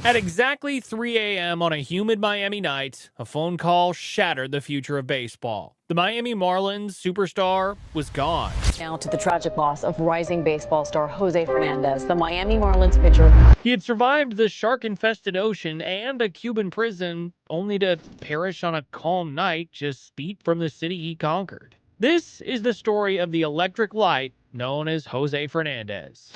At exactly 3 a.m. on a humid Miami night, a phone call shattered the future of baseball. The Miami Marlins superstar was gone. Now to the tragic loss of rising baseball star José Fernández, the Miami Marlins pitcher. He had survived the shark-infested ocean and a Cuban prison, only to perish on a calm night just feet from the city he conquered. This is the story of the electric light known as José Fernández.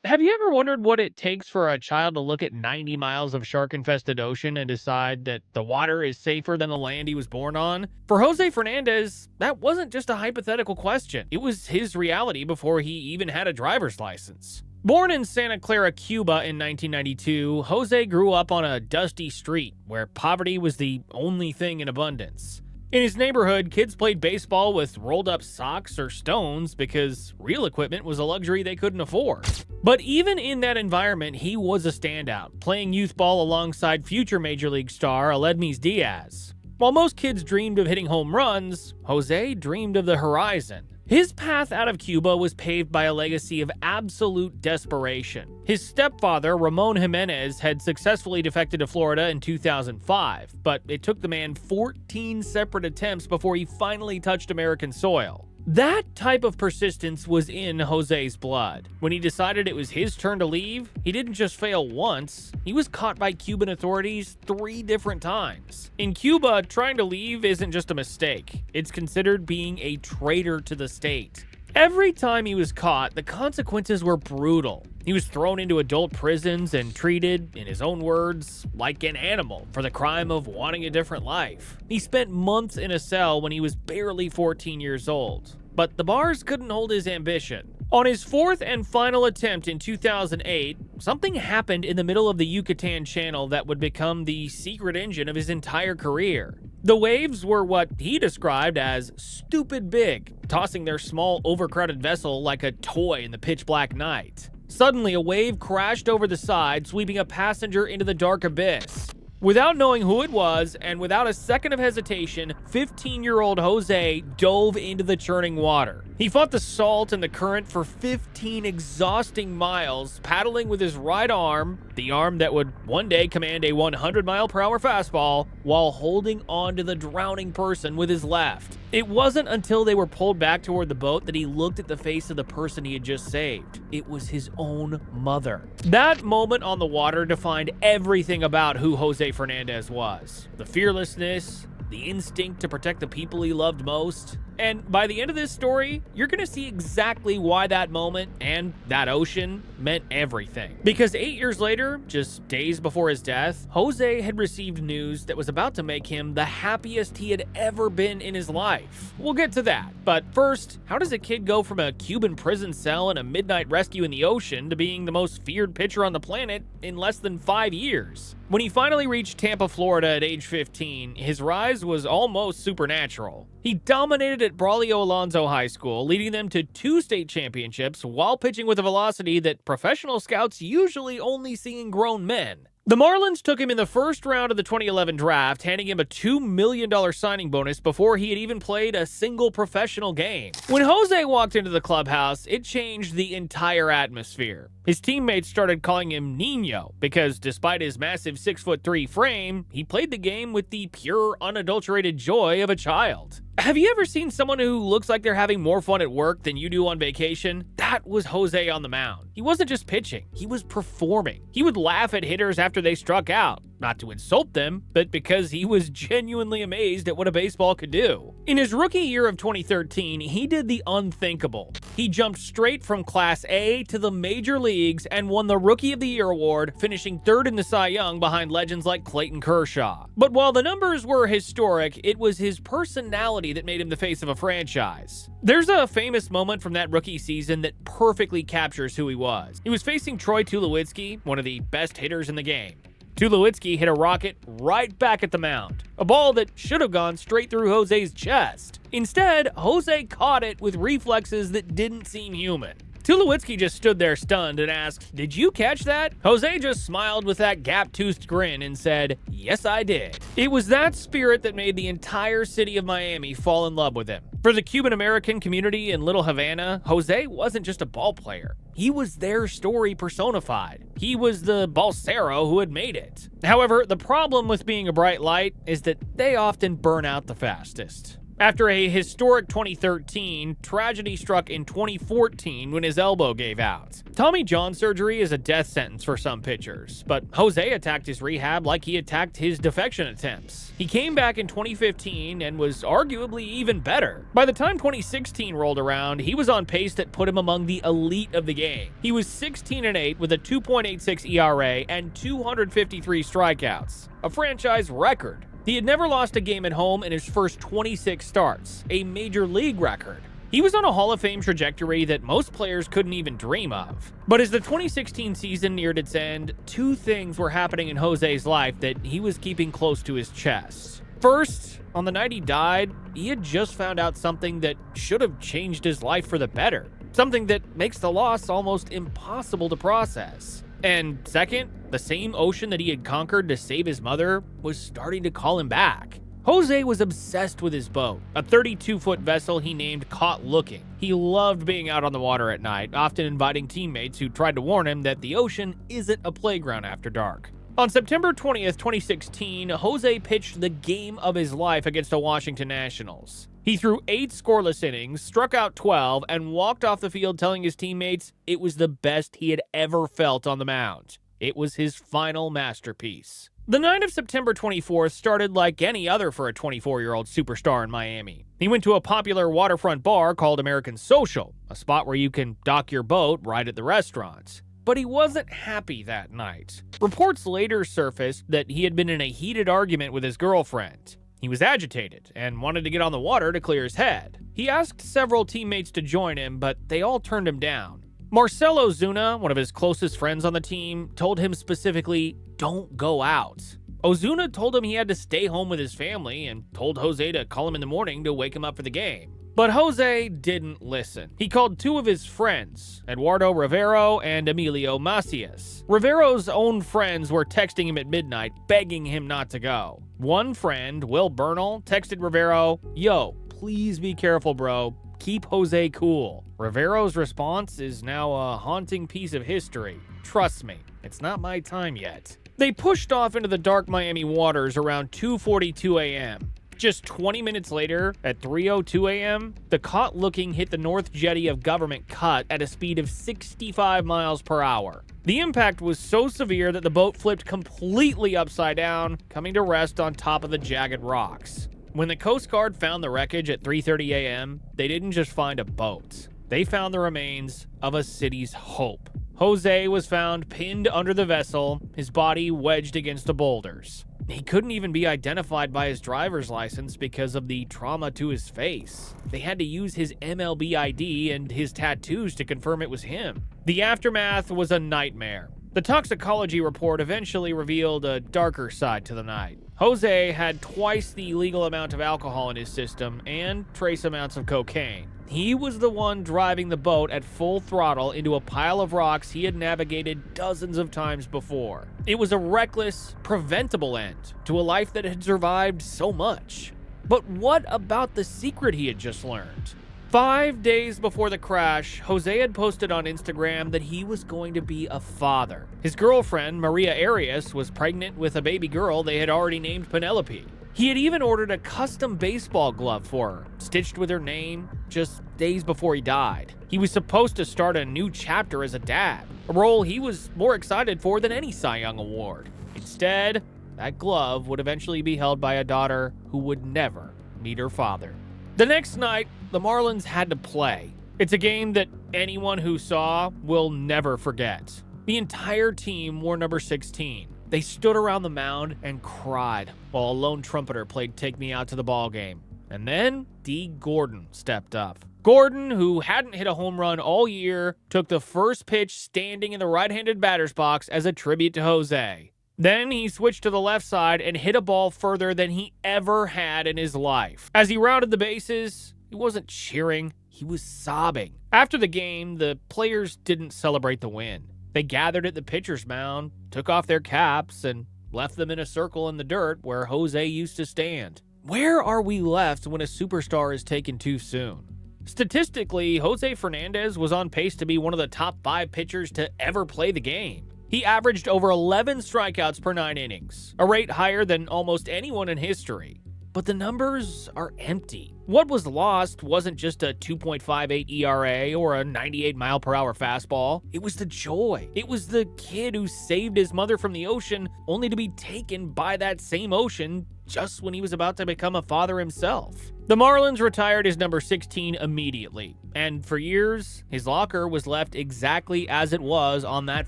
Have you ever wondered what it takes for a child to look at 90 miles of shark-infested ocean and decide that the water is safer than the land he was born on? For José Fernández, that wasn't just a hypothetical question. It was his reality before he even had a driver's license. Born in Santa Clara, Cuba in 1992, José grew up on a dusty street where poverty was the only thing in abundance. In his neighborhood, kids played baseball with rolled-up socks or stones because real equipment was a luxury they couldn't afford. But even in that environment, he was a standout, playing youth ball alongside future Major League star Aledmys Diaz. While most kids dreamed of hitting home runs, José dreamed of the horizon. His path out of Cuba was paved by a legacy of absolute desperation. His stepfather, Ramon Jimenez, had successfully defected to Florida in 2005, but it took the man 14 separate attempts before he finally touched American soil. That type of persistence was in José's blood. When he decided it was his turn to leave, he didn't just fail once, he was caught by Cuban authorities 3 different times. In Cuba, trying to leave isn't just a mistake, it's considered being a traitor to the state. Every time he was caught, the consequences were brutal. He was thrown into adult prisons and treated, in his own words, like an animal for the crime of wanting a different life. He spent months in a cell when he was barely 14 years old. But the bars couldn't hold his ambition. On his 4th and final attempt in 2008, something happened in the middle of the Yucatan Channel that would become the secret engine of his entire career. The waves were what he described as stupid big, tossing their small, overcrowded vessel like a toy in the pitch-black night. Suddenly, a wave crashed over the side, sweeping a passenger into the dark abyss. Without knowing who it was, and without a second of hesitation, 15-year-old José dove into the churning water. He fought the salt and the current for 15 exhausting miles, paddling with his right arm, the arm that would one day command a 100-mile-per-hour fastball, while holding on to the drowning person with his left. It wasn't until they were pulled back toward the boat that he looked at the face of the person he had just saved. It was his own mother. That moment on the water defined everything about who José Fernández was. The fearlessness, the instinct to protect the people he loved most. And by the end of this story, you're going to see exactly why that moment and that ocean meant everything. Because 8 years later, just days before his death, José had received news that was about to make him the happiest he had ever been in his life. We'll get to that. But first, how does a kid go from a Cuban prison cell and a midnight rescue in the ocean to being the most feared pitcher on the planet in less than 5 years? When he finally reached Tampa, Florida at age 15, his rise was almost supernatural. He dominated at Braulio Alonso High School, leading them to 2 state championships while pitching with a velocity that professional scouts usually only see in grown men. The Marlins took him in the first round of the 2011 draft, handing him a $2 million signing bonus before he had even played a single professional game. When José walked into the clubhouse, it changed the entire atmosphere. His teammates started calling him Niño because despite his massive 6'3" frame, he played the game with the pure, unadulterated joy of a child. Have you ever seen someone who looks like they're having more fun at work than you do on vacation? That was José on the mound. He wasn't just pitching, he was performing. He would laugh at hitters after they struck out, not to insult them, but because he was genuinely amazed at what a baseball could do. In his rookie year of 2013, he did the unthinkable. He jumped straight from Class A to the major leagues and won the Rookie of the Year award, finishing 3rd in the Cy Young behind legends like Clayton Kershaw. But while the numbers were historic, it was his personality that made him the face of a franchise. There's a famous moment from that rookie season that perfectly captures who he was. He was facing Troy Tulowitzki, one of the best hitters in the game. Tulowitzki hit a rocket right back at the mound, a ball that should have gone straight through José's chest. Instead, José caught it with reflexes that didn't seem human. Tulowitzki just stood there stunned and asked, "Did you catch that?" Jose just smiled with that gap-toothed grin and said, "Yes, I did." It was that spirit that made the entire city of Miami fall in love with him. For the Cuban-American community in Little Havana, Jose wasn't just a ball player. He was their story personified. He was the balsero who had made it. However, the problem with being a bright light is that they often burn out the fastest. After a historic 2013, tragedy struck in 2014 when his elbow gave out. Tommy John surgery is a death sentence for some pitchers, but Jose attacked his rehab like he attacked his defection attempts. He came back in 2015 and was arguably even better. By the time 2016 rolled around, he was on pace that put him among the elite of the game. He was 16-8 with a 2.86 ERA and 253 strikeouts, a franchise record. He had never lost a game at home in his first 26 starts, a major league record. He was on a Hall of Fame trajectory that most players couldn't even dream of. But as the 2016 season neared its end, two things were happening in Jose's life that he was keeping close to his chest. First, on the night he died, he had just found out something that should have changed his life for the better. Something that makes the loss almost impossible to process. And second, the same ocean that he had conquered to save his mother was starting to call him back. Jose was obsessed with his boat, a 32-foot vessel he named Caught Looking. He loved being out on the water at night, often inviting teammates who tried to warn him that the ocean isn't a playground after dark. On September 20th, 2016, Jose pitched the game of his life against the Washington Nationals. He threw 8 scoreless innings, struck out 12, and walked off the field telling his teammates it was the best he had ever felt on the mound. It was his final masterpiece. The night of September 24th started like any other for a 24-year-old superstar in Miami. He went to a popular waterfront bar called American Social, a spot where you can dock your boat right at the restaurant. But he wasn't happy that night. Reports later surfaced that he had been in a heated argument with his girlfriend. He was agitated and wanted to get on the water to clear his head. He asked several teammates to join him, but they all turned him down. Marcelo Ozuna, one of his closest friends on the team, told him specifically, "Don't go out." Ozuna told him he had to stay home with his family and told Jose to call him in the morning to wake him up for the game. But Jose didn't listen. He called 2 of his friends, Eduardo Rivero and Emilio Macias. Rivero's own friends were texting him at midnight, begging him not to go. One friend, Will Bernal, texted Rivero, "Yo, please be careful, bro. Keep Jose cool." Rivero's response is now a haunting piece of history. "Trust me, it's not my time yet." They pushed off into the dark Miami waters around 2:42 a.m. Just 20 minutes later, at 3:02 a.m., the Caught Looking hit the north jetty of Government Cut at a speed of 65 miles per hour. The impact was so severe that the boat flipped completely upside down, coming to rest on top of the jagged rocks. When the Coast Guard found the wreckage at 3:30 a.m., they didn't just find a boat. They found the remains of a city's hope. Jose was found pinned under the vessel, his body wedged against the boulders. He couldn't even be identified by his driver's license because of the trauma to his face. They had to use his MLB ID and his tattoos to confirm it was him. The aftermath was a nightmare. The toxicology report eventually revealed a darker side to the night. Jose had twice the legal amount of alcohol in his system and trace amounts of cocaine. He was the one driving the boat at full throttle into a pile of rocks he had navigated dozens of times before. It was a reckless, preventable end to a life that had survived so much. But what about the secret he had just learned? 5 days before the crash, Jose had posted on Instagram that he was going to be a father. His girlfriend, Maria Arias, was pregnant with a baby girl they had already named Penelope. He had even ordered a custom baseball glove for her, stitched with her name, just days before he died. He was supposed to start a new chapter as a dad, a role he was more excited for than any Cy Young award. Instead, that glove would eventually be held by a daughter who would never meet her father. The next night, the Marlins had to play. It's a game that anyone who saw will never forget. The entire team wore number 16. They stood around the mound and cried while a lone trumpeter played Take Me Out to the Ball Game. And then D. Gordon stepped up. Gordon, who hadn't hit a home run all year, took the first pitch standing in the right-handed batter's box as a tribute to Jose. Then he switched to the left side and hit a ball further than he ever had in his life. As he rounded the bases, he wasn't cheering, he was sobbing. After the game, the players didn't celebrate the win. They gathered at the pitcher's mound, took off their caps, and left them in a circle in the dirt where Jose used to stand. Where are we left when a superstar is taken too soon? Statistically, Jose Fernández was on pace to be one of the top 5 pitchers to ever play the game. He averaged over 11 strikeouts per 9 innings, a rate higher than almost anyone in history. But the numbers are empty. What was lost wasn't just a 2.58 ERA or a 98-mile-per-hour fastball. It was the joy. It was the kid who saved his mother from the ocean only to be taken by that same ocean just when he was about to become a father himself. The Marlins retired his number 16 immediately, and for years, his locker was left exactly as it was on that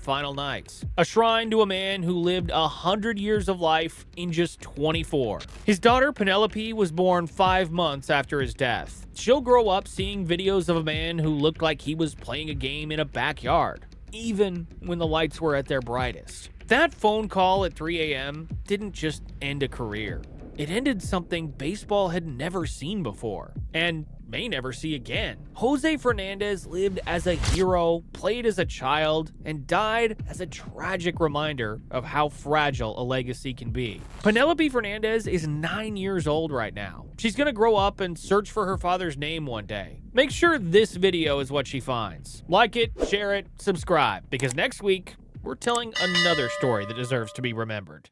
final night. A shrine to a man who lived 100 years of life in just 24. His daughter Penelope was born 5 months after his death. She'll grow up seeing videos of a man who looked like he was playing a game in a backyard, even when the lights were at their brightest. That phone call at 3 a.m. didn't just end a career. It ended something baseball had never seen before, and may never see again. Jose Fernández lived as a hero, played as a child, and died as a tragic reminder of how fragile a legacy can be. Penelope Fernández is 9 years old right now. She's gonna grow up and search for her father's name one day. Make sure this video is what she finds. Like it, share it, subscribe, because next week, we're telling another story that deserves to be remembered.